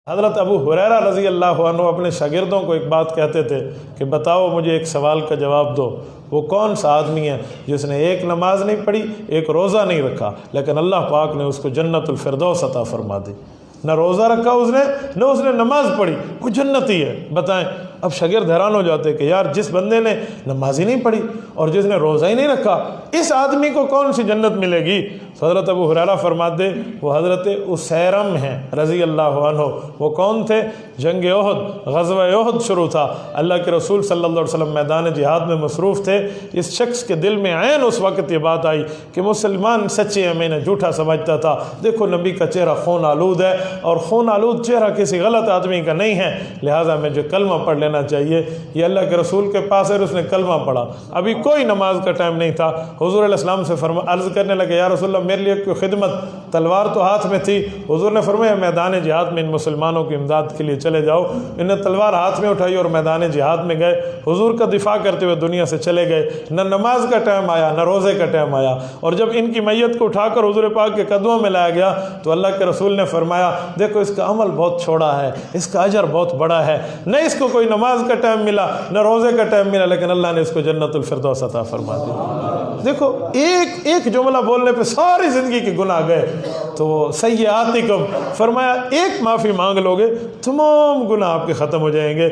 حضرت ابو ہریرہ رضی اللہ عنہ اپنے شاگردوں کو ایک بات کہتے تھے کہ بتاؤ مجھے ایک سوال کا جواب دو، وہ کون سا آدمی ہے جس نے ایک نماز نہیں پڑھی، ایک روزہ نہیں رکھا، لیکن اللہ پاک نے اس کو جنت الفردوس عطا فرما دی؟ نہ روزہ رکھا اس نے، نہ اس نے نماز پڑھی، وہ جنتی ہے۔ بتائیں، اب شاگرد حیران ہو جاتے کہ یار جس بندے نے نماز ہی نہیں پڑھی اور جس نے روزہ ہی نہیں رکھا، اس آدمی کو کون سی جنت ملے گی؟ حضرت ابو ہریرہ فرماتے وہ حضرت اسیرم ہیں رضی اللہ عنہ۔ وہ کون تھے؟ جنگ احد، غزوہ احد شروع تھا، اللہ کے رسول صلی اللہ علیہ وسلم میدان جہاد میں مصروف تھے۔ اس شخص کے دل میں عین اس وقت یہ بات آئی کہ مسلمان سچے ہیں، میں نے جھوٹا سمجھتا تھا، دیکھو نبی کا چہرہ خون آلود ہے، اور خون آلود چہرہ کسی غلط آدمی کا نہیں ہے، لہٰذا مجھے کلمہ پڑھ لینا چاہیے۔ یہ اللہ کے رسول کے پاس ہے، اس نے کلمہ پڑھا، ابھی کوئی نماز کا ٹائم نہیں تھا۔ حضور علیہ السلام سے عرض کرنے لگے یا رسول اللہ میرے لیے کوئی خدمت؟ تلوار تو ہاتھ میں تھی۔ حضور نے فرمایا میدان جہاد میں ان مسلمانوں کی امداد کے لیے چلے جاؤ۔ انہوں نے تلوار ہاتھ میں اٹھائی اور میدان جہاد میں گئے، حضور کا دفاع کرتے ہوئے دنیا سے چلے گئے۔ نہ نماز کا ٹائم آیا، نہ روزے کا ٹائم آیا، اور جب ان کی میت کو اٹھا کر حضور پاک کے قدموں میں لایا گیا تو اللہ کے رسول نے فرمایا دیکھو اس کا عمل بہت چھوڑا ہے، اس کا اجر بہت بڑا ہے، نہ اس کو کوئی نماز کا ٹائم ملا، نہ روزے کا ٹائم ملا، لیکن اللہ نے اس کو جنت الفردوس عطا فرما دی۔ دیکھو ایک جملہ بولنے پہ ساری زندگی کے گناہ گئے۔ تو سیئاتکم فرمایا ایک معافی مانگ لوگے تمام گناہ آپ کے ختم ہو جائیں گے۔